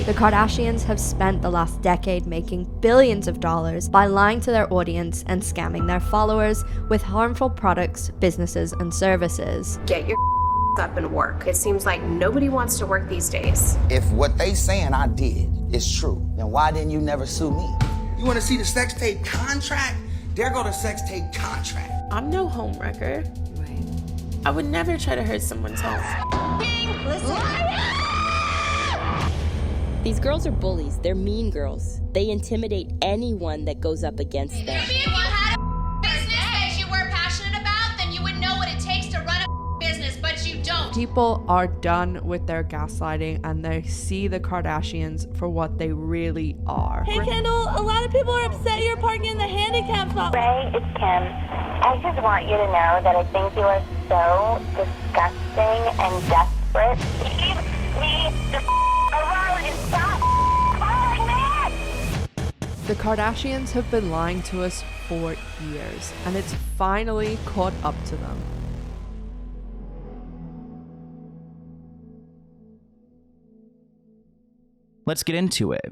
The Kardashians have spent the last decade making billions of dollars by lying to their audience and scamming their followers with harmful products, businesses, and services. Get your up and work. It seems like nobody wants to work these days. If what they saying I did is true, then why didn't you never sue me? You want to see the sex tape contract? There go the sex tape contract. I'm no homewrecker. Right. I would never try to hurt someone's home. These girls are bullies. They're mean girls. They intimidate anyone that goes up against them. If you had a business that you were passionate about, then you would know what it takes to run a business, but you don't. People are done with their gaslighting and they see the Kardashians for what they really are. Hey Kendall, a lot of people are upset you're parking in the handicap spot. Ray, it's Kim. I just want you to know that I think you are so disgusting and desperate. Leave me the alone and stop following me! The Kardashians have been lying to us for years, and it's finally caught up to them. Let's get into it.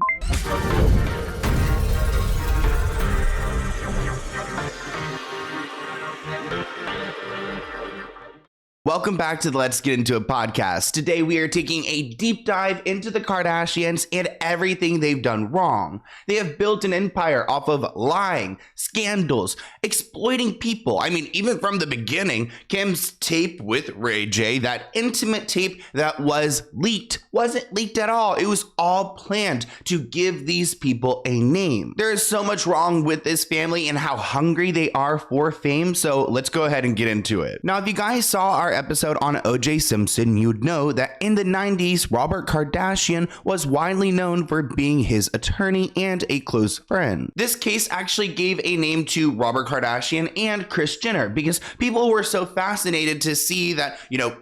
Welcome back to the Let's Get Into It podcast. Today we are taking a deep dive into the Kardashians and everything they've done wrong. They have built an empire off of lying, scandals, exploiting people. I mean, even from the beginning, Kim's tape with Ray J, that intimate tape that was leaked, wasn't leaked at all. It was all planned to give these people a name. There is so much wrong with this family and how hungry they are for fame. So let's go ahead and get into it. Now, if you guys saw our episode on O.J. Simpson, you'd know that in the 90s, Robert Kardashian was widely known for being his attorney and a close friend. This case actually gave a name to Robert Kardashian and Kris Jenner because people were so fascinated to see that,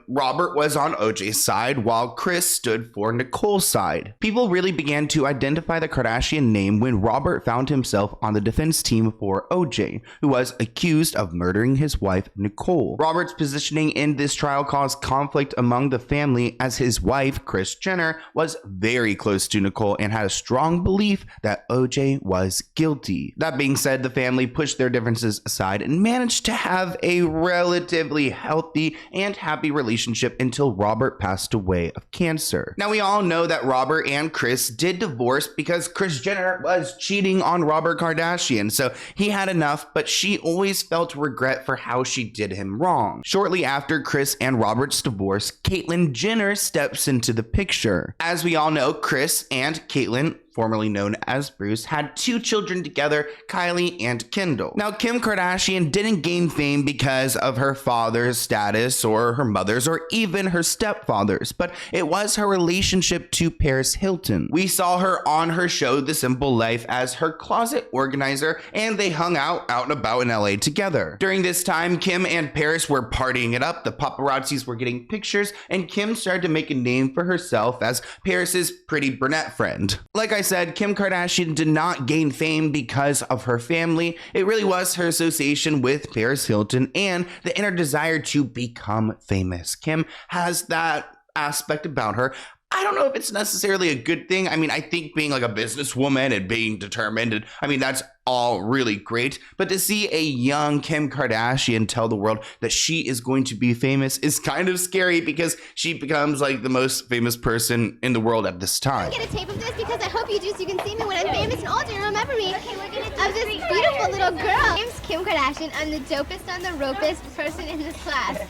Robert was on O.J.'s side while Kris stood for Nicole's side. People really began to identify the Kardashian name when Robert found himself on the defense team for O.J., who was accused of murdering his wife, Nicole. Robert's positioning in this trial caused conflict among the family as his wife, Kris Jenner, was very close to Nicole and had a strong belief that O.J. was guilty. That being said, the family pushed their differences aside and managed to have a relatively healthy and happy relationship until Robert passed away of cancer. Now, we all know that Robert and Kris did divorce because Kris Jenner was cheating on Robert Kardashian, so he had enough, but she always felt regret for how she did him wrong. Shortly after Kris and Robert's divorce, Caitlyn Jenner steps into the picture. As we all know, Kris and Caitlyn, formerly known as Bruce, had 2 children together, Kylie and Kendall. Now, Kim Kardashian didn't gain fame because of her father's status or her mother's or even her stepfather's, but it was her relationship to Paris Hilton. We saw her on her show, The Simple Life, as her closet organizer, and they hung out and about in LA together. During this time, Kim and Paris were partying it up, the paparazzis were getting pictures, and Kim started to make a name for herself as Paris's pretty brunette friend. Like I said, Kim Kardashian did not gain fame because of her family. It really was her association with Paris Hilton and the inner desire to become famous. Kim has that aspect about her. I don't know if it's necessarily a good thing. I mean, I think being like a businesswoman and being determined, and that's all really great. But to see a young Kim Kardashian tell the world that she is going to be famous is kind of scary because she becomes like the most famous person in the world at this time. Get a tape of this because I hope you do so you can see me when I'm famous and older and remember me. I'm this beautiful little girl. My name's Kim Kardashian. I'm the dopest and the ropest person in this class.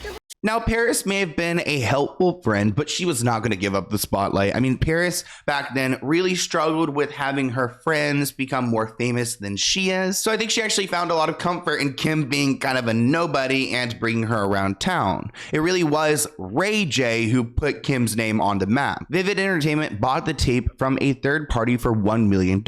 Now, Paris may have been a helpful friend, but she was not going to give up the spotlight. I mean, Paris back then really struggled with having her friends become more famous than she is. So I think she actually found a lot of comfort in Kim being kind of a nobody and bringing her around town. It really was Ray J who put Kim's name on the map. Vivid Entertainment bought the tape from a third party for $1 million.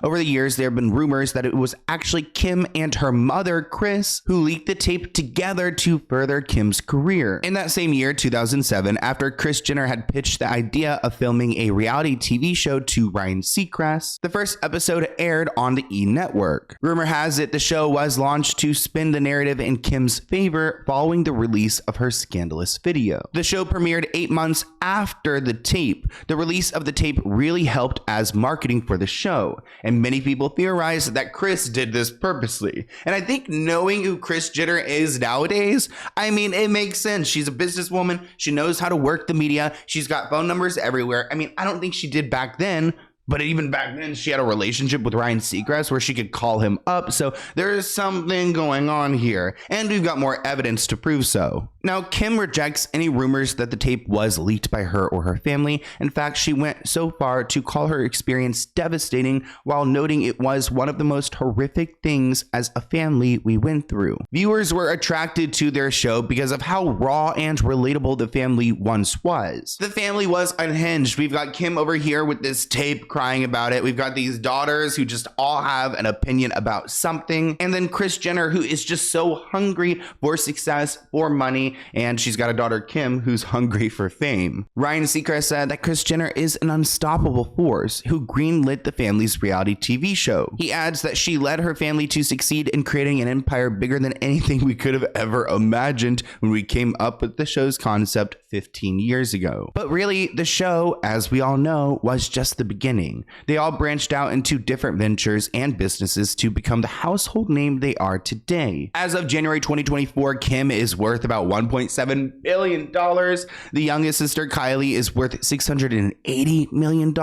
Over the years, there have been rumors that it was actually Kim and her mother, Kris, who leaked the tape together to further Kim's career. career. In that same year, 2007, after Kris Jenner had pitched the idea of filming a reality TV show to Ryan Seacrest, the first episode aired on the E! Network. Rumor has it the show was launched to spin the narrative in Kim's favor following the release of her scandalous video. The show premiered 8 months after the tape. The release of the tape really helped as marketing for the show, and many people theorized that Kris did this purposely. And I think knowing who Kris Jenner is nowadays, I mean, it makes sense. She's a businesswoman. She knows how to work the media. She's got phone numbers everywhere. I mean, I don't think she did back then, but even back then she had a relationship with Ryan Seacrest where she could call him up. So there is something going on here, and we've got more evidence to prove so. Now, Kim rejects any rumors that the tape was leaked by her or her family. In fact, she went so far to call her experience devastating while noting it was one of the most horrific things as a family we went through. Viewers were attracted to their show because of how raw and relatable the family once was. The family was unhinged. We've got Kim over here with this tape crying about it. We've got these daughters who just all have an opinion about something. And then Kris Jenner, who is just so hungry for success, for money, and she's got a daughter, Kim, who's hungry for fame. Ryan Seacrest said that Kris Jenner is an unstoppable force who greenlit the family's reality TV show. He adds that she led her family to succeed in creating an empire bigger than anything we could have ever imagined when we came up with the show's concept 15 years ago. But really, the show, as we all know, was just the beginning. They all branched out into different ventures and businesses to become the household name they are today. As of January 2024, Kim is worth about $1.7 billion. The youngest sister, Kylie, is worth $680 million.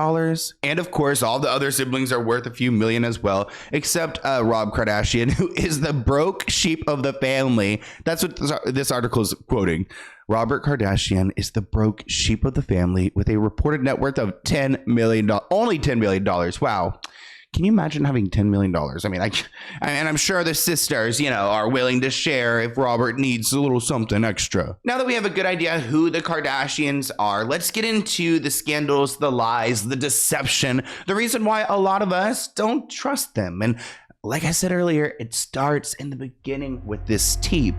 And of course, all the other siblings are worth a few million as well, except Rob Kardashian, who is the broke sheep of the family. That's what this article is quoting. Robert Kardashian is the broke sheep of the family with a reported net worth of $10 million. Only $10 million. Wow. Can you imagine having $10 million? I mean, and I'm sure the sisters, are willing to share if Robert needs a little something extra. Now that we have a good idea who the Kardashians are, let's get into the scandals, the lies, the deception, the reason why a lot of us don't trust them. And like I said earlier, it starts in the beginning with this tape.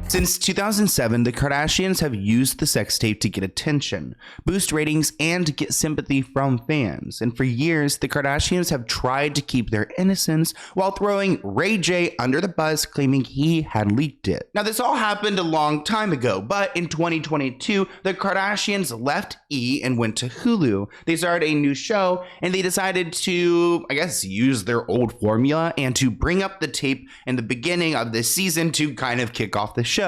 Since 2007, the Kardashians have used the sex tape to get attention, boost ratings, and get sympathy from fans. And for years, the Kardashians have tried to keep their innocence while throwing Ray J under the bus, claiming he had leaked it. Now, this all happened a long time ago, but in 2022, the Kardashians left E! And went to Hulu. They started a new show, and they decided to, use their old formula and to bring up the tape in the beginning of this season to kind of kick off the show.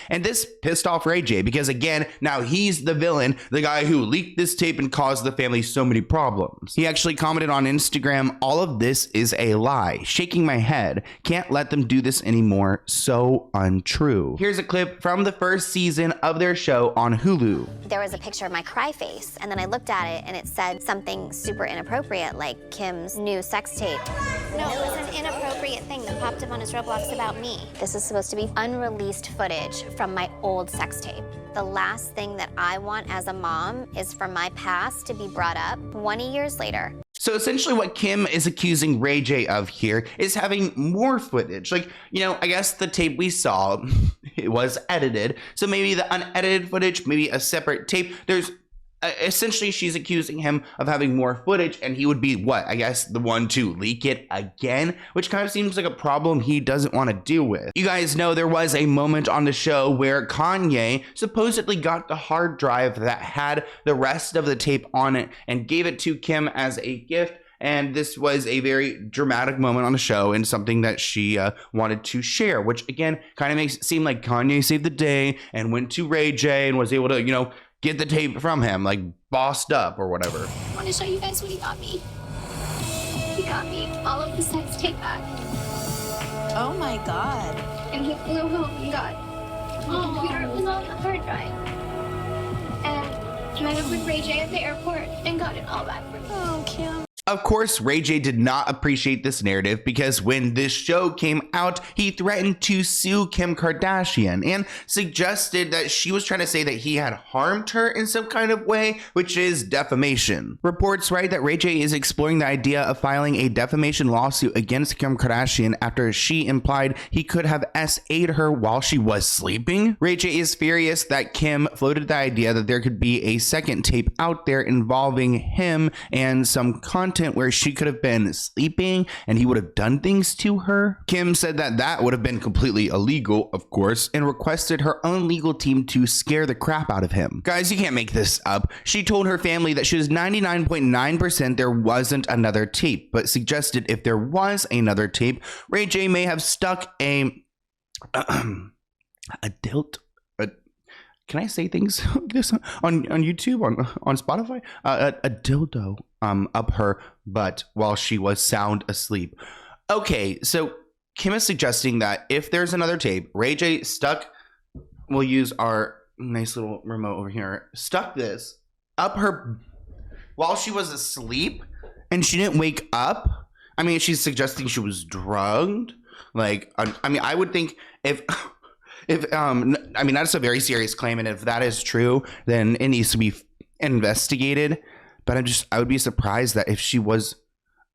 And this pissed off Ray J because, again, now he's the villain, the guy who leaked this tape and caused the family so many problems. He actually commented on Instagram, "All of this is a lie. Shaking my head. Can't let them do this anymore. So untrue." Here's a clip from the first season of their show on Hulu. There was a picture of my cry face, and then I looked at it and it said something super inappropriate, like Kim's new sex tape. No, it was an inappropriate thing that popped up on his Roblox about me. This is supposed to be unreleased footage from my old sex tape. The last thing that I want as a mom is for my past to be brought up 20 years later. So essentially what Kim is accusing Ray J of here is having more footage. Like, I guess the tape we saw, it was edited. So maybe the unedited footage, maybe a separate tape. There's essentially she's accusing him of having more footage, and he would be the one to leak it again, which kind of seems like a problem he doesn't want to deal with. You guys know there was a moment on the show where Kanye supposedly got the hard drive that had the rest of the tape on it and gave it to Kim as a gift. And this was a very dramatic moment on the show and something that she wanted to share, which again kind of makes it seem like Kanye saved the day and went to Ray J and was able to, get the tape from him, like bossed up or whatever. I want to show you guys what he got me. He got me all of the sex tape back. Oh my God. And he flew home and got my computer was on the hard drive. And I met up with Ray J at the airport and got it all back for me. Oh, Kim. Of course, Ray J did not appreciate this narrative because when this show came out, he threatened to sue Kim Kardashian and suggested that she was trying to say that he had harmed her in some kind of way, which is defamation. Reports write that Ray J is exploring the idea of filing a defamation lawsuit against Kim Kardashian after she implied he could have SA'd her while she was sleeping. Ray J is furious that Kim floated the idea that there could be a second tape out there involving him and some content where she could have been sleeping and he would have done things to her. Kim said that that would have been completely illegal, of course, and requested her own legal team to scare the crap out of him. Guys, you can't make this up. She told her family that she was 99.9% there wasn't another tape, but suggested if there was another tape, Ray J may have stuck a dilt. Can I say things like this on YouTube, on Spotify? A dildo up her butt while she was sound asleep. Okay, so Kim is suggesting that if there's another tape, Ray J stuck, we'll use our nice little remote over here, stuck this up her while she was asleep and she didn't wake up. I mean, she's suggesting she was drugged. Like, I mean, I would think if I mean, that's a very serious claim, and if that is true, then it needs to be investigated. But I would be surprised that if she was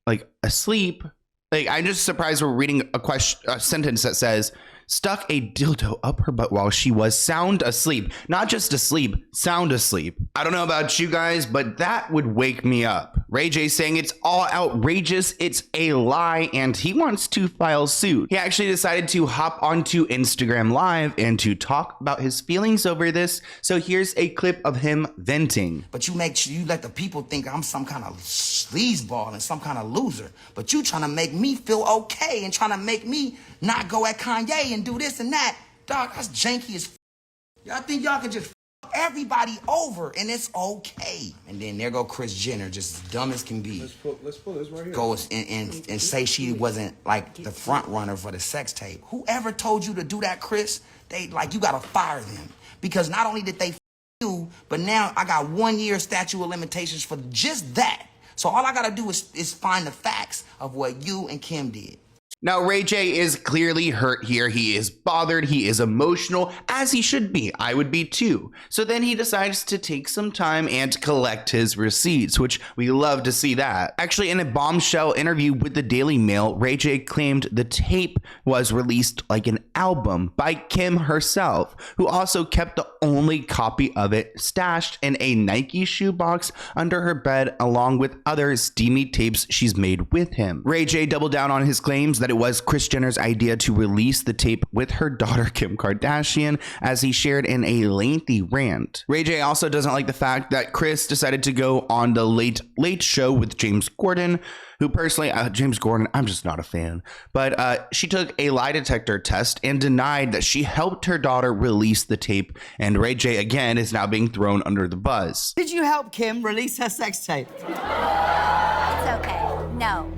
like asleep, like I'm just surprised we're reading a sentence that says stuck a dildo up her butt while she was sound asleep. Not just asleep, sound asleep. I don't know about you guys, but that would wake me up. Ray J saying it's all outrageous, it's a lie, and he wants to file suit. He actually decided to hop onto Instagram Live and to talk about his feelings over this. So here's a clip of him venting. But you make sure you let the people think I'm some kind of sleazeball and some kind of loser. But you trying to make me feel okay and trying to make me not go at Kanye and do this and that. Dog, that's janky as f. Y'all think y'all can just f everybody over and it's okay. And then there go Kris Jenner, just as dumb as can be. Let's pull this right here. Goes and say she wasn't like the front runner for the sex tape. Whoever told you to do that, Kris, you gotta fire them. Because not only did they f you, but now I got 1 year statute of limitations for just that. So all I gotta do is find the facts of what you and Kim did. Now, Ray J is clearly hurt here. He is bothered. He is emotional, as he should be. I would be too. So then he decides to take some time and collect his receipts, which we love to see that. Actually, in a bombshell interview with the Daily Mail, Ray J claimed the tape was released like an album by Kim herself, who also kept the only copy of it stashed in a Nike shoebox under her bed, along with other steamy tapes she's made with him. Ray J doubled down on his claims that it was Kris Jenner's idea to release the tape with her daughter Kim Kardashian, as he shared in a lengthy rant. Ray J also doesn't like the fact that Kris decided to go on the Late Late Show with James Corden, who personally, James Corden, I'm just not a fan. But she took a lie detector test and denied that she helped her daughter release the tape, and Ray J again is now being thrown under the bus. Did you help Kim release her sex tape? It's okay. No.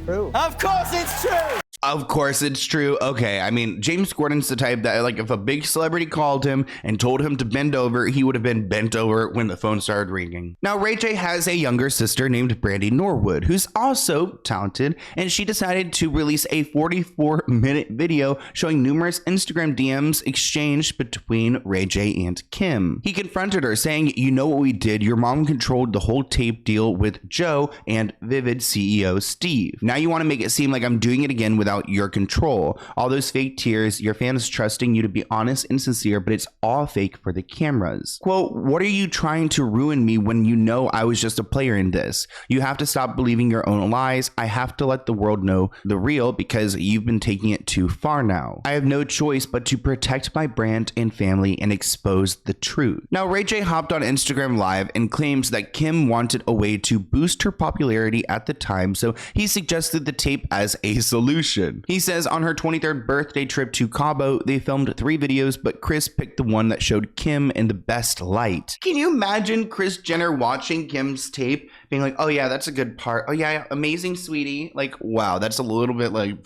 True. Of course it's true. Of course it's true. Okay, I mean, James Corden's the type that, like, if a big celebrity called him and told him to bend over, he would have been bent over when the phone started ringing. Now, Ray J has a younger sister named Brandy Norwood, who's also talented, and she decided to release a 44-minute video showing numerous Instagram DMs exchanged between Ray J and Kim. He confronted her, saying, "You know what we did? Your mom controlled the whole tape deal with Joe and Vivid CEO Steve. Now you want to make it seem like I'm doing it again without your control. All those fake tears, your fans trusting you to be honest and sincere, but it's all fake for the cameras. Quote, what are you trying to ruin me when you know I was just a player in this? You have to stop believing your own lies. I have to let the world know the real because you've been taking it too far now. I have no choice but to protect my brand and family and expose the truth." Now, Ray J hopped on Instagram Live and claims that Kim wanted a way to boost her popularity at the time, so he suggested the tape as a solution. He says on her 23rd birthday trip to Cabo, they filmed 3 videos, but Kris picked the one that showed Kim in the best light. Can you imagine Kris Jenner watching Kim's tape, being like, "Oh yeah, that's a good part. Oh yeah, amazing, sweetie. Like, wow, that's a little bit like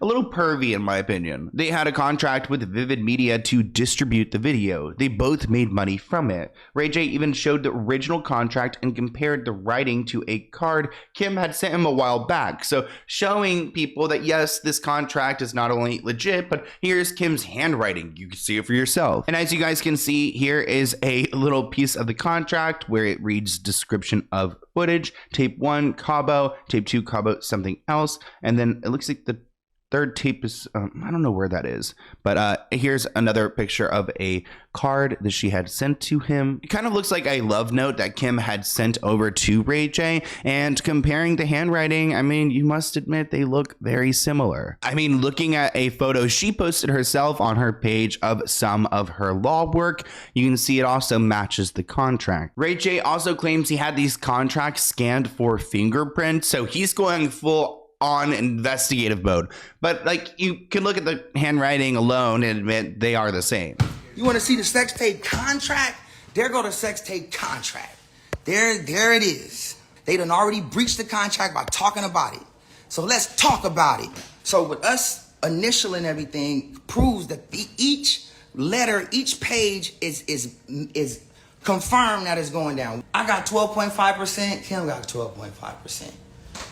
A little pervy in my opinion. They had a contract with Vivid Media to distribute the video. They both made money from it. Ray J even showed the original contract and compared the writing to a card Kim had sent him a while back. So showing people that yes, this contract is not only legit, but here's Kim's handwriting. You can see it for yourself. And as you guys can see, here is a little piece of the contract where it reads description of footage, tape 1, Cabo, tape 2, Cabo, something else. And then it looks like the third tape is, I don't know where that is, but here's another picture of a card that she had sent to him. It kind of looks like a love note that Kim had sent over to Ray J, and comparing the handwriting, I mean, you must admit they look very similar. I mean, looking at a photo she posted herself on her page of some of her law work, you can see it also matches the contract. Ray J also claims he had these contracts scanned for fingerprints, so he's going full on investigative mode, but like you can look at the handwriting alone and admit they are the same. You want to see the sex tape contract? There go the sex tape contract. There it is. They done already breached the contract by talking about it. So let's talk about it. So with us initialing everything proves that each letter, each page is confirmed that it's going down. I got 12.5%. Kim got 12.5%.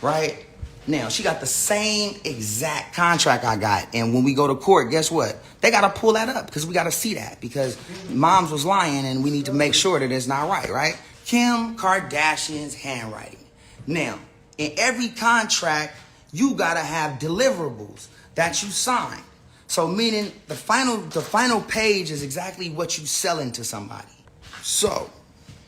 Right? Now, she got the same exact contract I got. And when we go to court, guess what? They got to pull that up because we got to see that because moms was lying and we need to make sure that it's not right? Kim Kardashian's handwriting. Now, in every contract, you got to have deliverables that you sign. So meaning the final page is exactly what you selling to somebody. So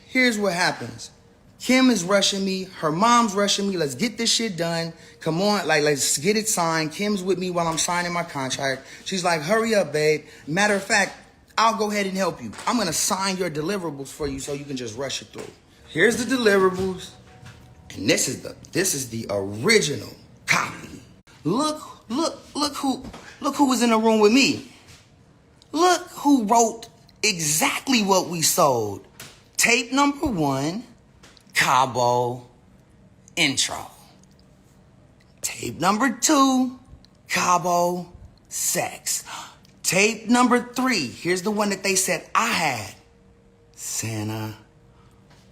here's what happens. Kim is rushing me. Her mom's rushing me. Let's get this shit done. Come on, like, let's get it signed. Kim's with me while I'm signing my contract. She's like, hurry up, babe. Matter of fact, I'll go ahead and help you. I'm going to sign your deliverables for you so you can just rush it through. Here's the deliverables. And this is the original copy. Look who was in the room with me. Look who wrote exactly what we sold. Tape number 1. Cabo intro. Tape number 2, Cabo sex. Tape number 3, here's the one that they said I had. Santa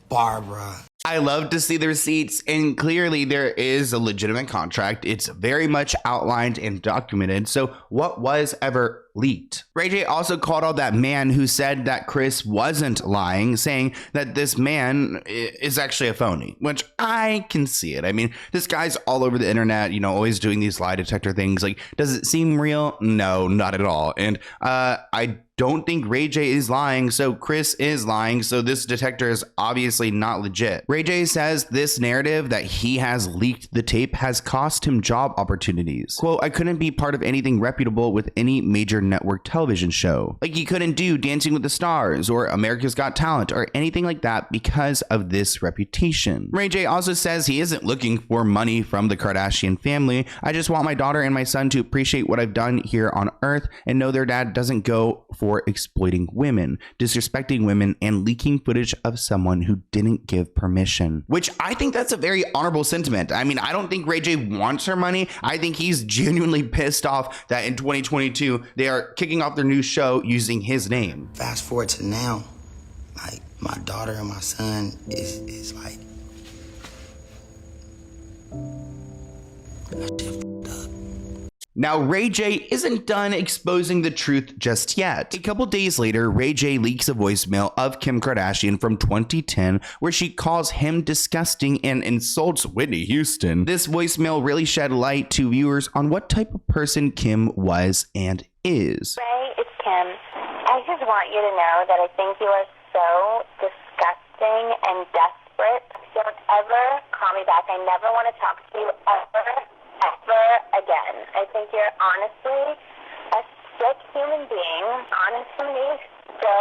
Barbara. I love to see the receipts, and clearly there is a legitimate contract. It's very much outlined and documented. So what was ever leaked? Ray J also called out that man who said that Kris wasn't lying, saying that this man is actually a phony, which I can see it. I mean, this guy's all over the internet, you know, always doing these lie detector things. Like, does it seem real? No, not at all. And I don't think Ray J is lying, so Kris is lying, so this detector is obviously not legit. Ray J says this narrative that he has leaked the tape has cost him job opportunities. Quote, I couldn't be part of anything reputable with any major network television show. Like he couldn't do Dancing with the Stars or America's Got Talent or anything like that because of this reputation. Ray J also says he isn't looking for money from the Kardashian family. I just want my daughter and my son to appreciate what I've done here on Earth and know their dad doesn't go for exploiting women, disrespecting women, and leaking footage of someone who didn't give permission. Which I think that's a very honorable sentiment. I mean, I don't think Ray J wants her money. I think he's genuinely pissed off that in 2022, they are kicking off their new show using his name. Fast forward to now, like my daughter and my son is like, Now, Ray J isn't done exposing the truth just yet. A couple days later, Ray J leaks a voicemail of Kim Kardashian from 2010 where she calls him disgusting and insults Whitney Houston. This voicemail really shed light to viewers on what type of person Kim was and is. Ray, it's Kim. I just want you to know that I think you are so disgusting and desperate. Don't ever call me back. I never want to talk to you ever again. I think you're honestly a sick human being. Honestly, so,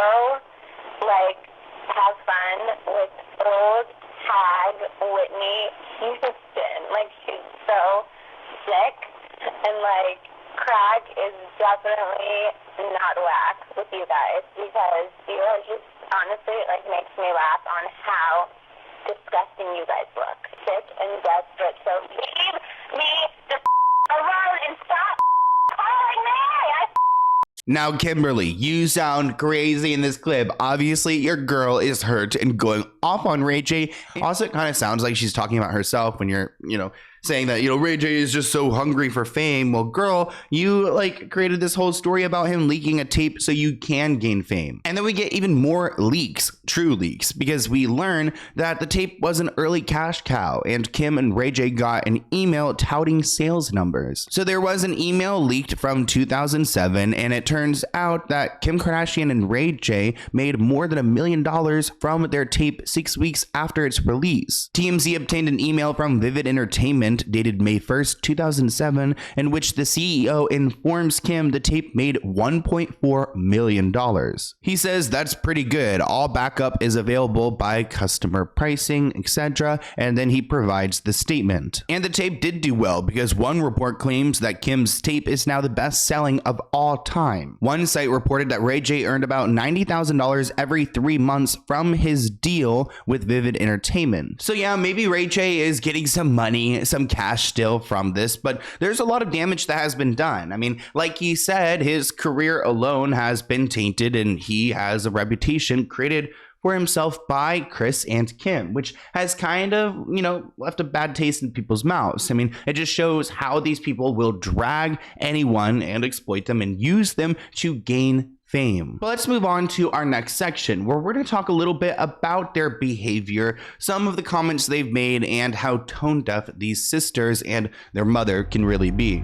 have fun with old hag Whitney Houston. She's so sick, and, crack is definitely not whack with you guys, because you are just, honestly, makes me laugh on how disgusting you guys look. Sick and desperate. So leave me the alone and stop Now, Kimberly, you sound crazy in this clip. Obviously, your girl is hurt and going off on Ray J. Also, it kind of sounds like she's talking about herself when you're, saying that, Ray J is just so hungry for fame. Well, girl, you created this whole story about him leaking a tape so you can gain fame. And then we get even more leaks, true leaks, because we learn that the tape was an early cash cow and Kim and Ray J got an email touting sales numbers. So there was an email leaked from 2007, and it turns out that Kim Kardashian and Ray J made more than $1 million from their tape 6 weeks after its release. TMZ obtained an email from Vivid Entertainment dated May 1st, 2007, in which the CEO informs Kim the tape made $1.4 million. He says that's pretty good. All backup is available by customer pricing, etc. And then he provides the statement. And the tape did do well because one report claims that Kim's tape is now the best selling of all time. One site reported that Ray J earned about $90,000 every 3 months from his deal with Vivid Entertainment. So yeah, maybe Ray J is getting some money, some cash still from this, but there's a lot of damage that has been done. I mean, like he said, his career alone has been tainted and he has a reputation created for himself by Kris and Kim, which has kind of, left a bad taste in people's mouths. I mean, it just shows how these people will drag anyone and exploit them and use them to gain fame. But let's move on to our next section, where we're going to talk a little bit about their behavior, some of the comments they've made, and how tone deaf these sisters and their mother can really be.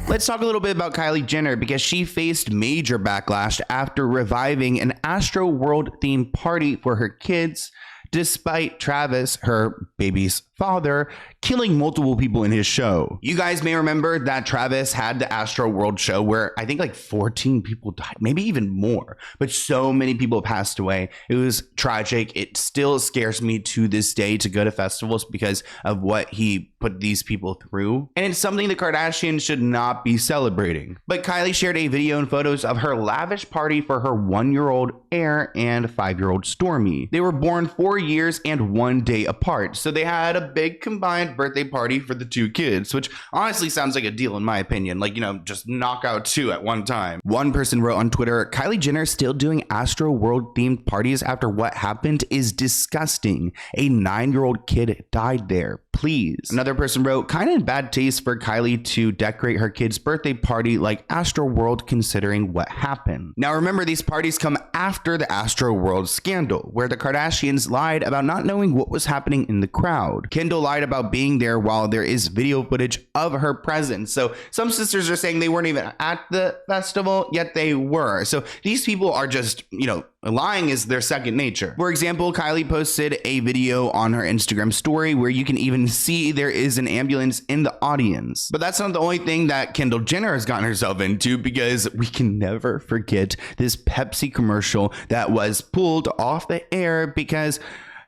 Let's talk a little bit about Kylie Jenner because she faced major backlash after reviving an Astro World themed party for her kids, despite Travis, her baby's father, killing multiple people in his show. You guys may remember that Travis had the Astro World show where I think 14 people died, maybe even more, but so many people passed away. It was tragic. It still scares me to this day to go to festivals because of what he put these people through. And it's something the Kardashians should not be celebrating. But Kylie shared a video and photos of her lavish party for her 1-year-old Air and 5-year-old Stormy. They were born 4 years and 1 day apart, so they had a big combined birthday party for the 2 kids, which honestly sounds like a deal in my opinion. Just knock out 2 at one time. One person wrote on Twitter, Kylie Jenner still doing Astro World themed parties after what happened is disgusting. A 9-year-old kid died there. Please. Another person wrote, kind of in bad taste for Kylie to decorate her kid's birthday party like Astro World considering what happened. Now remember, these parties come after the Astro World scandal, where the Kardashians lied about not knowing what was happening in the crowd. Kendall lied about being there while there is video footage of her presence. So some sisters are saying they weren't even at the festival, yet they were. So these people are just, lying is their second nature. For example, Kylie posted a video on her Instagram story where you can even see there is an ambulance in the audience. But that's not the only thing that Kendall Jenner has gotten herself into, because we can never forget this Pepsi commercial that was pulled off the air because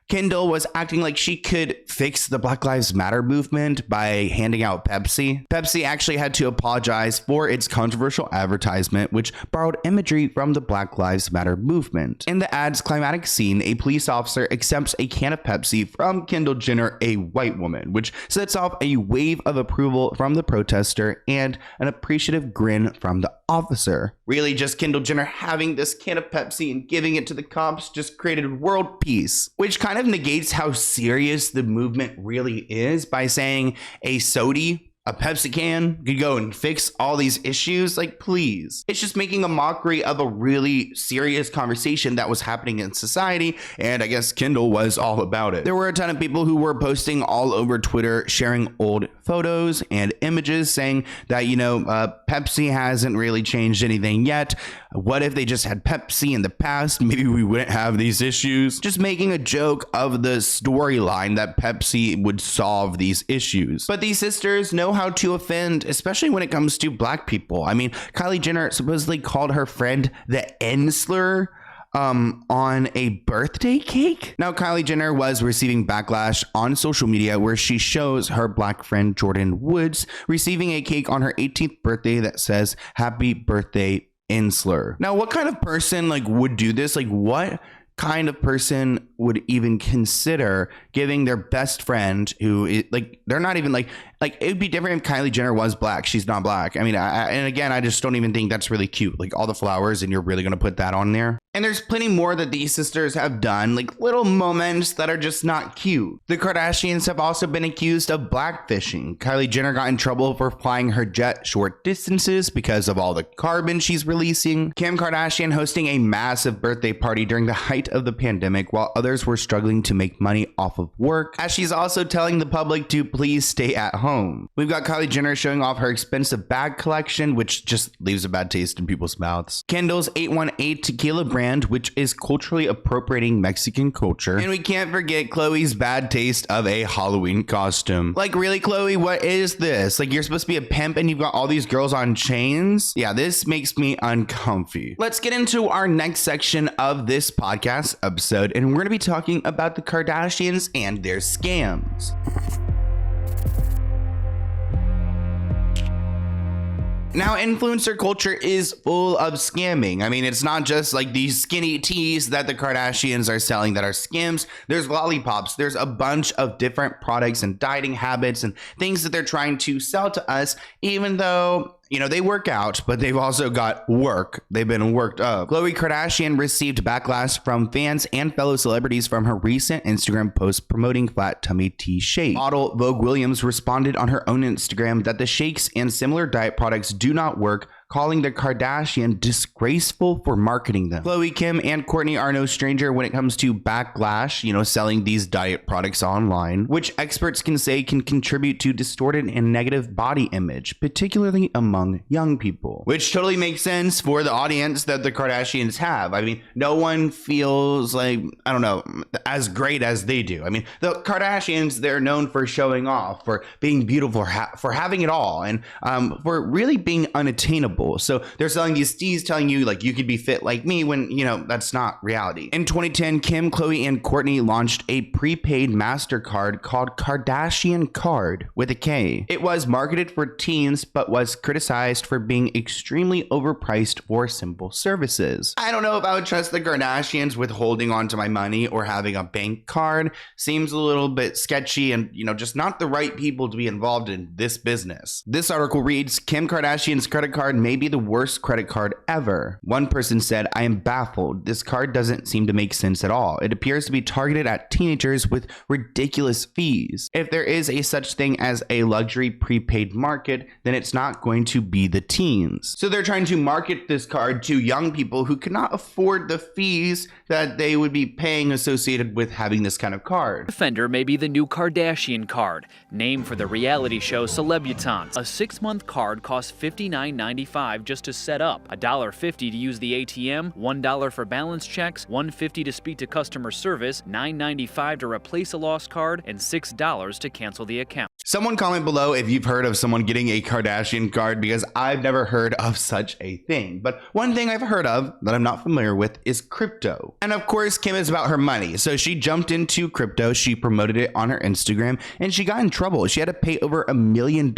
Kendall was acting like she could fix the Black Lives Matter movement by handing out Pepsi. Pepsi actually had to apologize for its controversial advertisement, which borrowed imagery from the Black Lives Matter movement. In the ad's climatic scene, a police officer accepts a can of Pepsi from Kendall Jenner, a white woman, which sets off a wave of approval from the protester and an appreciative grin from the officer. Really, just Kendall Jenner having this can of Pepsi and giving it to the cops just created world peace, which kind of negates how serious the movement really is by saying a Pepsi can could go and fix all these issues. Please. It's just making a mockery of a really serious conversation that was happening in society, and I guess Kendall was all about it. There were a ton of people who were posting all over Twitter, sharing old photos and images saying that, Pepsi hasn't really changed anything yet. What if they just had Pepsi in the past? Maybe we wouldn't have these issues. Just making a joke of the storyline that Pepsi would solve these issues. But these sisters know how to offend, especially when it comes to black people. I mean, Kylie Jenner supposedly called her friend the N-slur on a birthday cake. Now, Kylie Jenner was receiving backlash on social media where she shows her black friend Jordan Woods receiving a cake on her 18th birthday that says, "Happy birthday, N-slur." Now, what kind of person would do this? What kind of person would even consider giving their best friend, who is like, they're not even like it would be different if Kylie Jenner was black. She's not black. I mean, and again, I just don't even think that's really cute. Like all the flowers, and you're really going to put that on there. And there's plenty more that these sisters have done, like little moments that are just not cute. The Kardashians have also been accused of blackfishing. Kylie Jenner got in trouble for flying her jet short distances because of all the carbon she's releasing. Kim Kardashian hosting a massive birthday party during the height of the pandemic while others were struggling to make money off of work, as she's also telling the public to please stay at home. We've got Kylie Jenner showing off her expensive bag collection, which just leaves a bad taste in people's mouths. Kendall's 818 tequila brand, which is culturally appropriating Mexican culture. And we can't forget Khloe's bad taste of a Halloween costume. Like, really, Khloe, what is this? Like, you're supposed to be a pimp and you've got all these girls on chains? Yeah, this makes me uncomfy. Let's get into our next section of this podcast episode, and we're going to be talking about the Kardashians and their scams. Now, influencer culture is full of scamming. I mean, it's not just like these skinny teas that the Kardashians are selling that are scams. There's lollipops. There's a bunch of different products and dieting habits and things that they're trying to sell to us, even though, you know, they work out, but they've also got work. They've been worked up. Khloe Kardashian received backlash from fans and fellow celebrities from her recent Instagram post promoting flat tummy tea shake. Model Vogue Williams responded on her own Instagram that the shakes and similar diet products do not work, calling the Kardashian disgraceful for marketing them. Khloe, Kim, and Kourtney are no stranger when it comes to backlash, you know, selling these diet products online, which experts can say can contribute to distorted and negative body image, particularly among young people. Which totally makes sense for the audience that the Kardashians have. I mean, no one feels like, I don't know, as great as they do. I mean, the Kardashians, they're known for showing off, for being beautiful, for having it all, and for really being unattainable. So they're selling these teas telling you like you could be fit like me when, you know, that's not reality. In 2010, Kim, Khloe, and Kourtney launched a prepaid MasterCard called Kardashian Card with a K. It was marketed for teens, but was criticized for being extremely overpriced for simple services. I don't know if I would trust the Kardashians with holding onto my money or having a bank card. Seems a little bit sketchy and, you know, just not the right people to be involved in this business. This article reads, Kim Kardashian's credit card may be the worst credit card ever. One person said, I am baffled. This card doesn't seem to make sense at all. It appears to be targeted at teenagers with ridiculous fees. If there is a such thing as a luxury prepaid market, then it's not going to be the teens. So they're trying to market this card to young people who cannot afford the fees that they would be paying associated with having this kind of card. Defender may be the new Kardashian card, named for the reality show Celebutantes. A 6-month card costs $59.95 just to set up, $1.50 to use the ATM, $1 for balance checks, $1.50 to speak to customer service, $9.95 to replace a lost card, and $6 to cancel the account. Someone comment below if you've heard of someone getting a Kardashian card, because I've never heard of such a thing. But one thing I've heard of that I'm not familiar with is crypto. And of course, Kim is about her money. So she jumped into crypto, she promoted it on her Instagram, and she got in trouble. She had to pay over $1 million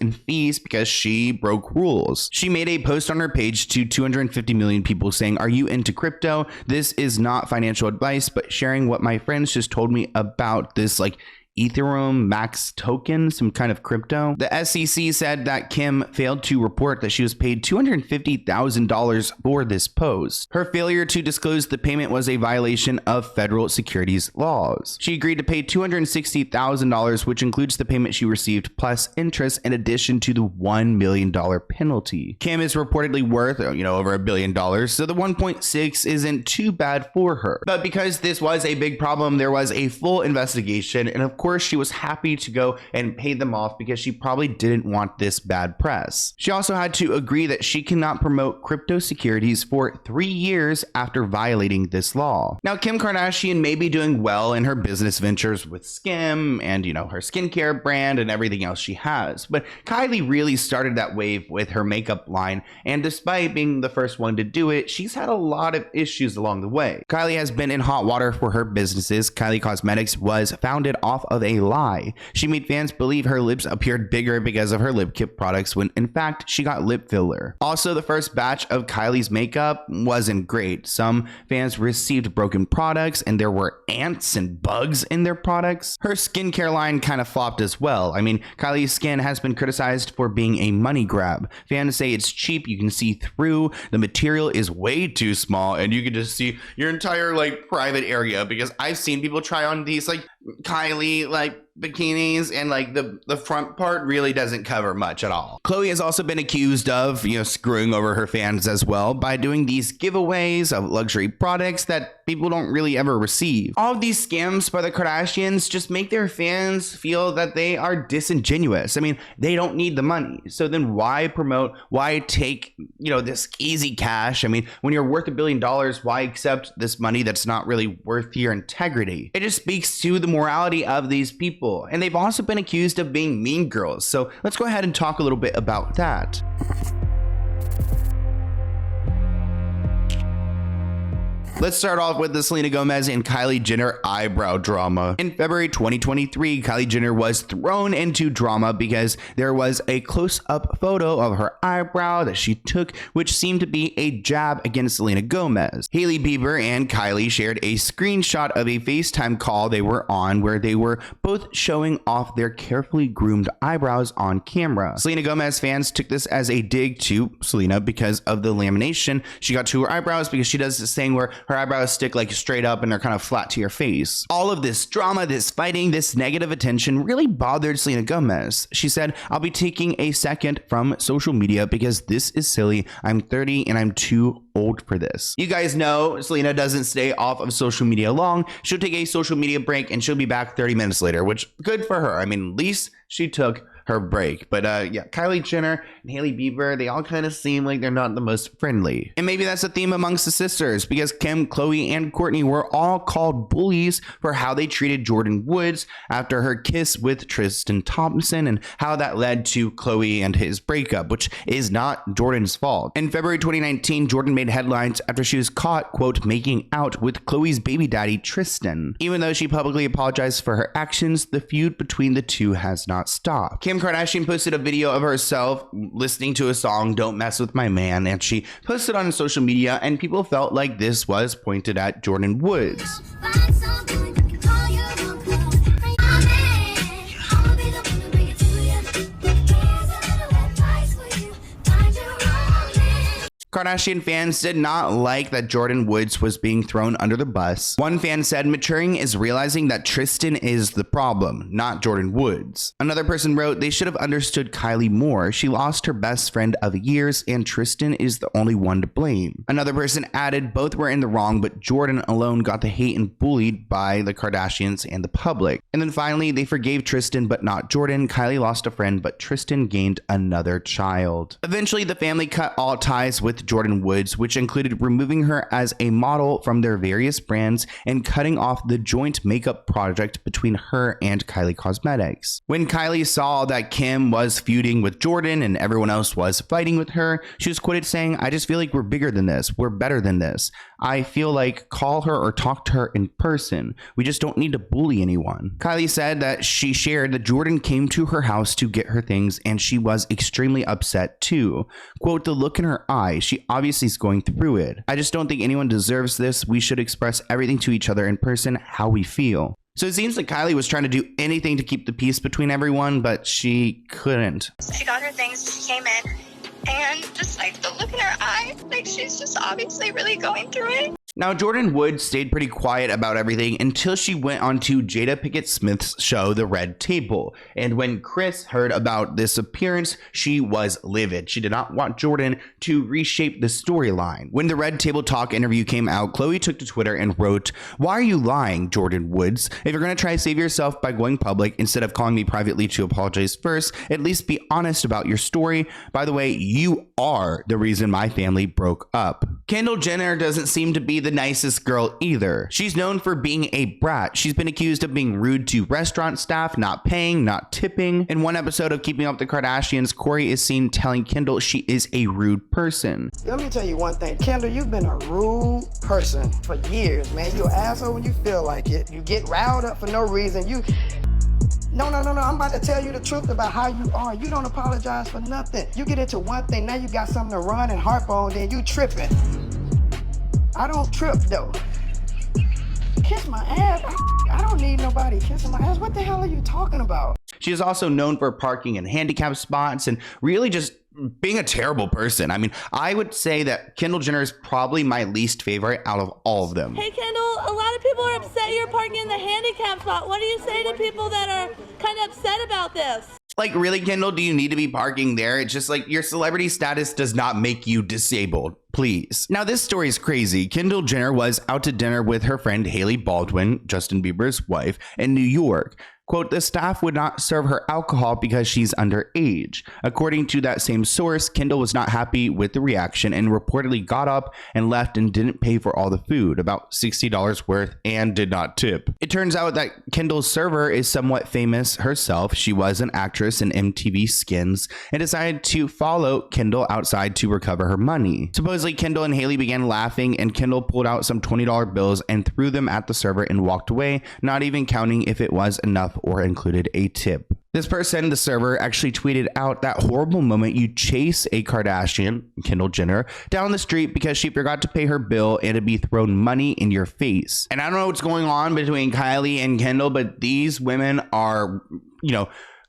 in fees because she broke rules. She made a post on her page to 250 million people saying, are you into crypto? This is not financial advice, but sharing what my friends just told me about this, like, Ethereum Max token, some kind of crypto. The SEC said that Kim failed to report that she was paid $250,000 for this post. Her failure to disclose the payment was a violation of federal securities laws. She agreed to pay $260,000, which includes the payment she received plus interest in addition to the $1 million penalty. Kim is reportedly worth, you know, over $1 billion, so the 1.6 isn't too bad for her. But because this was a big problem, there was a full investigation, and of course she was happy to go and pay them off because she probably didn't want this bad press. She also had to agree that she cannot promote crypto securities for 3 years after violating this law. Now, Kim Kardashian may be doing well in her business ventures with Skim and, you know, her skincare brand and everything else she has, but Kylie really started that wave with her makeup line, and despite being the first one to do it, she's had a lot of issues along the way. Kylie has been in hot water for her businesses. Kylie Cosmetics was founded off of a lie. She made fans believe her lips appeared bigger because of her lip kit products when in fact she got lip filler. Also, the first batch of Kylie's makeup wasn't great. Some fans received broken products and there were ants and bugs in their products. Her skincare line kind of flopped as well. I mean, Kylie's skin has been criticized for being a money grab. Fans say it's cheap, you can see through, the material is way too small, and you can just see your entire like private area, because I've seen people try on these like Kylie like bikinis and like the front part really doesn't cover much at all. Khloe has also been accused of, screwing over her fans as well by doing these giveaways of luxury products that people don't really ever receive. All of these scams by the Kardashians just make their fans feel that they are disingenuous. I mean, they don't need the money. So then why promote, why take, this easy cash? I mean, when you're worth $1 billion, why accept this money that's not really worth your integrity? It just speaks to the morality of these people. And they've also been accused of being mean girls. So let's go ahead and talk a little bit about that. Let's start off with the Selena Gomez and Kylie Jenner eyebrow drama. In February 2023, Kylie Jenner was thrown into drama because there was a close-up photo of her eyebrow that she took, which seemed to be a jab against Selena Gomez. Hailey Bieber and Kylie shared a screenshot of a FaceTime call they were on where they were both showing off their carefully groomed eyebrows on camera. Selena Gomez fans took this as a dig to Selena because of the lamination she got to her eyebrows, because she does this thing where her eyebrows stick like straight up and they're kind of flat to your face. All of this drama, this fighting, this negative attention really bothered Selena Gomez. She said, "I'll be taking a second from social media because this is silly. I'm 30 and I'm too old for this." You guys know Selena doesn't stay off of social media long. She'll take a social media break and she'll be back 30 minutes later, which good for her. I mean, at least she took her break. But yeah, Kylie Jenner and Hailey Bieber, they all kind of seem like they're not the most friendly. And maybe that's a theme amongst the sisters, because Kim, Khloe, and Kourtney were all called bullies for how they treated Jordyn Woods after her kiss with Tristan Thompson, and how that led to Khloe and his breakup, which is not Jordyn's fault. In February 2019, Jordyn made headlines after she was caught, quote, making out with Khloe's baby daddy, Tristan. Even though she publicly apologized for her actions, the feud between the two has not stopped. Kim Kardashian posted a video of herself listening to a song, Don't Mess With My Man, and she posted on social media, and people felt like this was pointed at Jordyn Woods. Kardashian fans did not like that Jordyn Woods was being thrown under the bus. One fan said, "Maturing is realizing that Tristan is the problem, not Jordyn Woods." Another person wrote, "They should have understood Kylie more. She lost her best friend of years and Tristan is the only one to blame." Another person added, "Both were in the wrong, but Jordyn alone got the hate and bullied by the Kardashians and the public." And then finally, "They forgave Tristan, but not Jordyn. Kylie lost a friend, but Tristan gained another child." Eventually, the family cut all ties with Jordyn Woods, which included removing her as a model from their various brands and cutting off the joint makeup project between her and Kylie Cosmetics. When Kylie saw that Kim was feuding with Jordyn and everyone else was fighting with her, she was quoted saying, "I just feel like we're bigger than this. We're better than this. I feel like call her or talk to her in person. We just don't need to bully anyone." Kylie said that she shared that Jordyn came to her house to get her things and she was extremely upset too. Quote, "The look in her eyes, she obviously is going through it. I just don't think anyone deserves this. We should express everything to each other in person, how we feel." So it seems like Kylie was trying to do anything to keep the peace between everyone, but she couldn't. She got her things, she came in, and just like the look in her eyes, like she's just obviously really going through it. Now, Jordyn Woods stayed pretty quiet about everything until she went on to Jada Pinkett Smith's show, The Red Table. And when Kris heard about this appearance, she was livid. She did not want Jordyn to reshape the storyline. When the Red Table Talk interview came out, Khloe took to Twitter and wrote, "Why are you lying, Jordyn Woods? If you're going to try to save yourself by going public instead of calling me privately to apologize first, at least be honest about your story. By the way, you are the reason my family broke up." Kendall Jenner doesn't seem to be the nicest girl either. She's known for being a brat. She's been accused of being rude to restaurant staff, not paying, not tipping. In one episode of Keeping Up with the Kardashians, Corey is seen telling Kendall she is a rude person. Let me tell you one thing, Kendall, you've been a rude person for years, man. You're an asshole when you feel like it. You get riled up for no reason. No, I'm about to tell you the truth about how you are. You don't apologize for nothing. You get into one thing, now you got something to run and harp on, then you tripping. I don't trip though. Kiss my ass? I don't need nobody kissing my ass. What the hell are you talking about? She is also known for parking in handicap spots and really just being a terrible person. I mean, I would say that Kendall Jenner is probably my least favorite out of all of them. Hey Kendall, a lot of people are upset you're parking in the handicap spot. What do you say to people that are kind of upset about this? Like, really, Kendall, do you need to be parking there? It's just like your celebrity status does not make you disabled. Please. Now, this story is crazy. Kendall Jenner was out to dinner with her friend Hailey Baldwin, Justin Bieber's wife, in New York. Quote, the staff would not serve her alcohol because she's underage. According to that same source, Kendall was not happy with the reaction and reportedly got up and left and didn't pay for all the food, about $60 worth, and did not tip. It turns out that Kendall's server is somewhat famous herself. She was an actress in MTV Skins and decided to follow Kendall outside to recover her money. Supposedly, Kendall and Hailey began laughing and Kendall pulled out some $20 bills and threw them at the server and walked away, not even counting if it was enough or included a tip. This person, the server, actually tweeted out that horrible moment you chase a Kardashian, Kendall Jenner, down the street because she forgot to pay her bill and to be thrown money in your face. And I don't know what's going on between Kylie and Kendall, but these women are,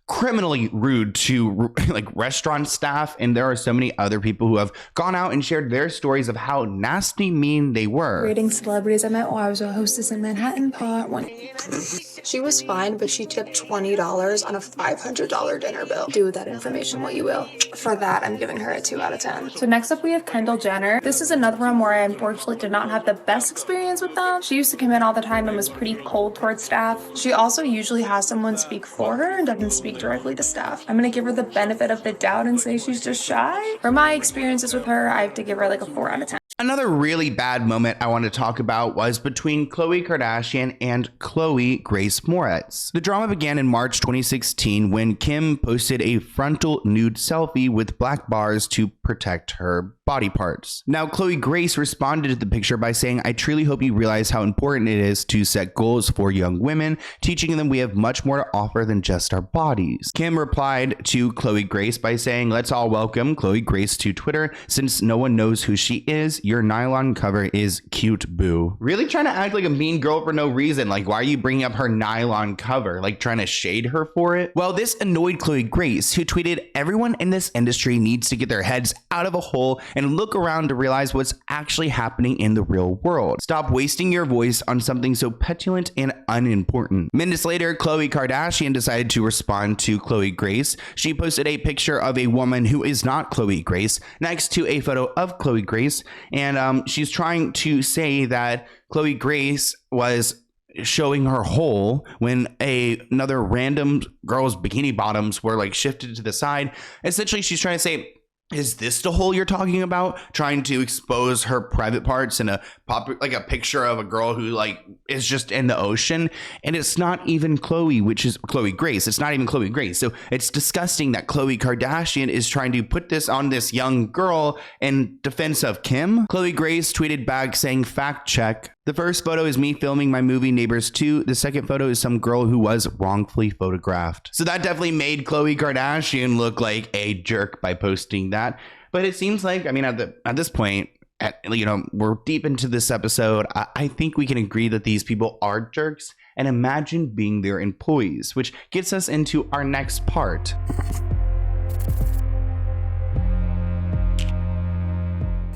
criminally rude to like restaurant staff, and there are so many other people who have gone out and shared their stories of how nasty mean they were. Rating celebrities I met while I was a hostess in Manhattan. Part one. She was fine, but she tipped $20 on a $500 dinner bill. Do with that information what you will. For that, I'm giving her a 2 out of 10. So next up we have Kendall Jenner. This is another one where I unfortunately did not have the best experience with them. She used to come in all the time and was pretty cold towards staff. She also usually has someone speak for her and doesn't speak directly to staff. I'm gonna give her the benefit of the doubt and say she's just shy. For my experiences with her, I have to give her like a 4 out of 10. Another really bad moment I want to talk about was between Khloe Kardashian and Chloe Grace Moretz. The drama began in March 2016 when Kim posted a frontal nude selfie with black bars to protect her body parts. Now, Chloe Grace responded to the picture by saying, I truly hope you realize how important it is to set goals for young women, teaching them we have much more to offer than just our bodies. Kim replied to Chloe Grace by saying, let's all welcome Chloe Grace to Twitter. Since no one knows who she is, your nylon cover is cute, boo. Really trying to act like a mean girl for no reason. Like, why are you bringing up her nylon cover? Like, trying to shade her for it? Well, this annoyed Chloe Grace, who tweeted, everyone in this industry needs to get their heads out of a hole and look around to realize what's actually happening in the real world. Stop wasting your voice on something so petulant and unimportant. Minutes later, Khloe Kardashian decided to respond to Chloe Grace. She posted a picture of a woman who is not Chloe Grace next to a photo of Chloe Grace, and she's trying to say that Chloe Grace was showing her hole when another random girl's bikini bottoms were like shifted to the side. Essentially, she's trying to say, is this the hole you're talking about? Trying to expose her private parts in a picture of a girl who like is just in the ocean. And it's not even Chloe, which is Chloe Grace. It's not even Chloe Grace. So it's disgusting that Khloe Kardashian is trying to put this on this young girl in defense of Kim. Chloe Grace tweeted back saying, fact check. The first photo is me filming my movie Neighbors 2. The second photo is some girl who was wrongfully photographed. So that definitely made Khloe Kardashian look like a jerk by posting that. But it seems like, I mean, at this point, we're deep into this episode. I think we can agree that these people are jerks. And imagine being their employees, which gets us into our next part.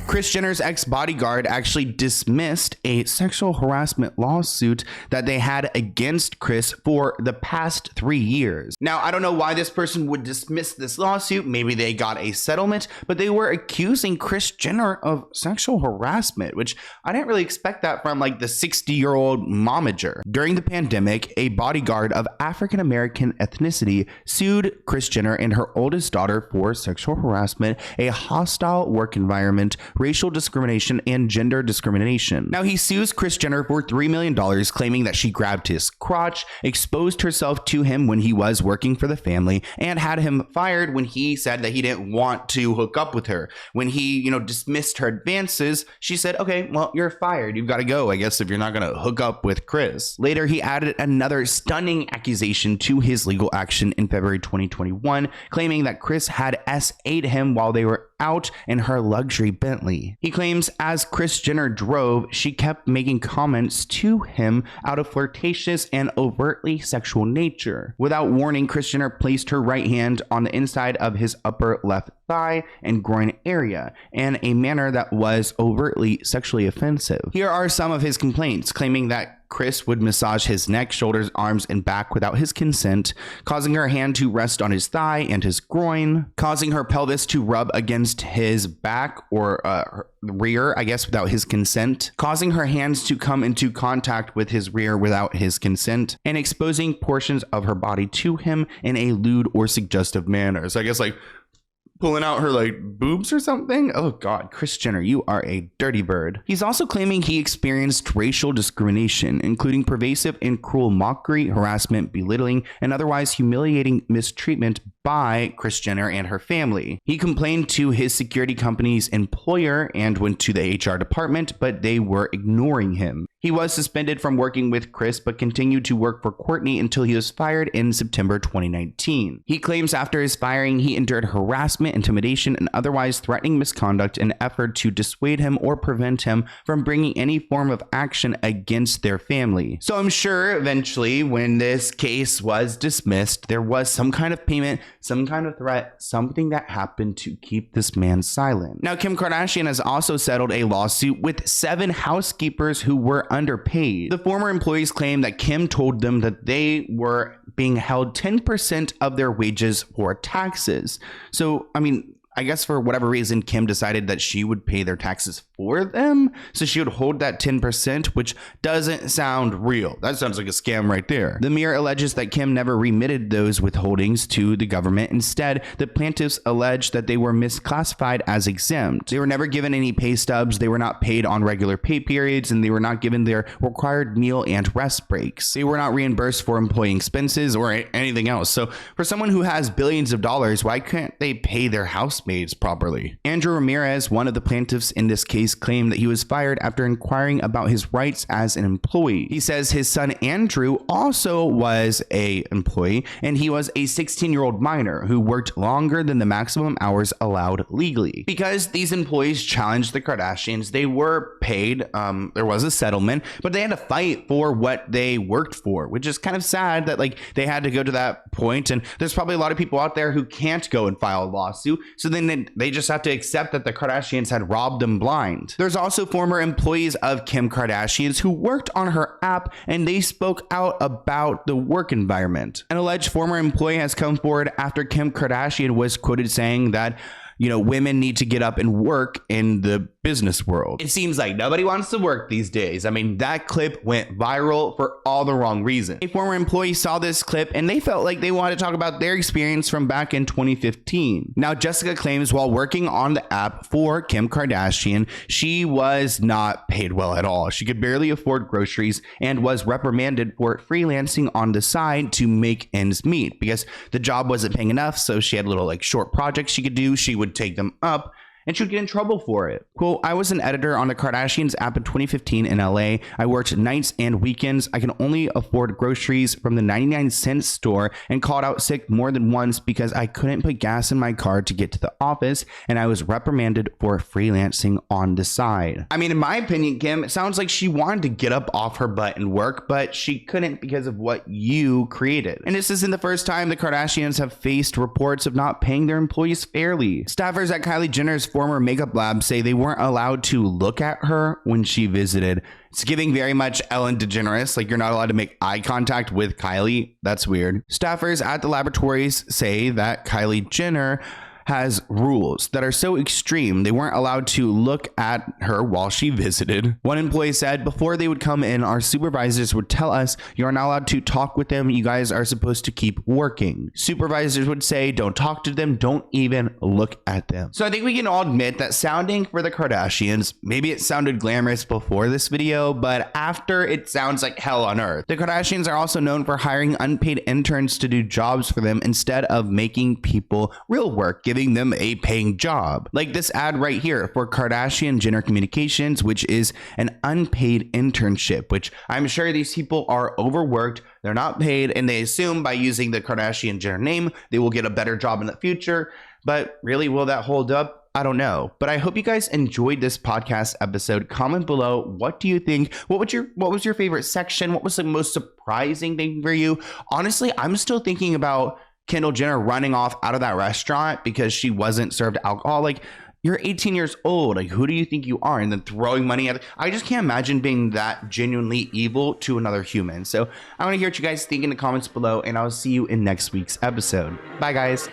Kris Jenner's ex-bodyguard actually dismissed a sexual harassment lawsuit that they had against Kris for the past 3 years. Now, I don't know why this person would dismiss this lawsuit. Maybe they got a settlement, but they were accusing Kris Jenner of sexual harassment, which I didn't really expect that from like the 60-year-old momager. During the pandemic, a bodyguard of African-American ethnicity sued Kris Jenner and her oldest daughter for sexual harassment, a hostile work environment, racial discrimination and gender discrimination. Now, he sues Kris Jenner for $3 million, claiming that she grabbed his crotch, exposed herself to him when he was working for the family, and had him fired when he said that he didn't want to hook up with her. When he, dismissed her advances, she said, okay, well, you're fired. You've got to go, I guess, if you're not going to hook up with Kris. Later, he added another stunning accusation to his legal action in February 2021, claiming that Kris had SA'd him while they were out in her luxury Bentley. He claims as Kris Jenner drove, she kept making comments to him out of flirtatious and overtly sexual nature. Without warning, Kris Jenner placed her right hand on the inside of his upper left thigh and groin area in a manner that was overtly sexually offensive. Here are some of his complaints, claiming that Kris would massage his neck, shoulders, arms, and back without his consent, causing her hand to rest on his thigh and his groin, causing her pelvis to rub against his back or rear, I guess, without his consent, causing her hands to come into contact with his rear without his consent, and exposing portions of her body to him in a lewd or suggestive manner. So I guess pulling out her boobs or something. Oh God, Kris Jenner, you are a dirty bird. He's also claiming he experienced racial discrimination, including pervasive and cruel mockery, harassment, belittling, and otherwise humiliating mistreatment by Kris Jenner and her family. He complained to his security company's employer and went to the HR department, but they were ignoring him. He was suspended from working with Kris, but continued to work for Kourtney until he was fired in September 2019. He claims after his firing, he endured harassment, intimidation, and otherwise threatening misconduct in an effort to dissuade him or prevent him from bringing any form of action against their family. So I'm sure eventually when this case was dismissed, there was some kind of payment, some kind of threat, something that happened to keep this man silent. Now, Kim Kardashian has also settled a lawsuit with 7 housekeepers who were underpaid. The former employees claim that Kim told them that they were being held 10% of their wages for taxes. So, I guess for whatever reason, Kim decided that she would pay their taxes for them. So she would hold that 10%, which doesn't sound real. That sounds like a scam right there. The Mirror alleges that Kim never remitted those withholdings to the government. Instead, the plaintiffs allege that they were misclassified as exempt. They were never given any pay stubs. They were not paid on regular pay periods, and they were not given their required meal and rest breaks. They were not reimbursed for employee expenses or anything else. So for someone who has billions of dollars, why can't they pay their housemates properly? Andrew Ramirez, one of the plaintiffs in this case, claimed that he was fired after inquiring about his rights as an employee. He says his son Andrew also was an employee, and he was a 16-year-old minor who worked longer than the maximum hours allowed legally. Because these employees challenged the Kardashians, they were paid. There was a settlement, but they had to fight for what they worked for, which is kind of sad that they had to go to that point. And there's probably a lot of people out there who can't go and file a lawsuit. So then they just have to accept that the Kardashians had robbed them blind. There's also former employees of Kim Kardashian's who worked on her app, and they spoke out about the work environment. An alleged former employee has come forward after Kim Kardashian was quoted saying that women need to get up and work in the business world. It seems like nobody wants to work these days. That clip went viral for all the wrong reasons. A former employee saw this clip and they felt like they wanted to talk about their experience from back in 2015. Now, Jessica claims while working on the app for Kim Kardashian, she was not paid well at all. She could barely afford groceries and was reprimanded for freelancing on the side to make ends meet because the job wasn't paying enough. So she had little short projects she could do. She would take them up and she would get in trouble for it. Quote, I was an editor on the Kardashians app in 2015 in LA. I worked nights and weekends. I can only afford groceries from the 99-cent store and called out sick more than once because I couldn't put gas in my car to get to the office, and I was reprimanded for freelancing on the side. In my opinion, Kim, it sounds like she wanted to get up off her butt and work, but she couldn't because of what you created. And this isn't the first time the Kardashians have faced reports of not paying their employees fairly. Staffers at Kylie Jenner's former makeup lab say they weren't allowed to look at her when she visited. It's giving very much Ellen DeGeneres, you're not allowed to make eye contact with Kylie. That's weird. Staffers at the laboratories say that Kylie Jenner has rules that are so extreme they weren't allowed to look at her while she visited. One employee said, before they would come in, our supervisors would tell us, you are not allowed to talk with them. You guys are supposed to keep working. Supervisors would say, don't talk to them. Don't even look at them. So I think we can all admit that sounding for the Kardashians, maybe it sounded glamorous before this video, but after it sounds like hell on earth. The Kardashians are also known for hiring unpaid interns to do jobs for them instead of making people real work, giving them a paying job. Like this ad right here for Kardashian Jenner Communications, which is an unpaid internship, which I'm sure these people are overworked, they're not paid, and they assume by using the Kardashian Jenner name, they will get a better job in the future. But really, will that hold up? I don't know, but I hope you guys enjoyed this podcast episode. Comment below. What do you think? What was your favorite section? What was the most surprising thing for you? Honestly, I'm still thinking about Kendall Jenner running off out of that restaurant because she wasn't served alcohol. Like, you're 18 years old. Like, who do you think you are? And then throwing money at it. I just can't imagine being that genuinely evil to another human. So I want to hear what you guys think in the comments below, and I'll see you in next week's episode. Bye, guys.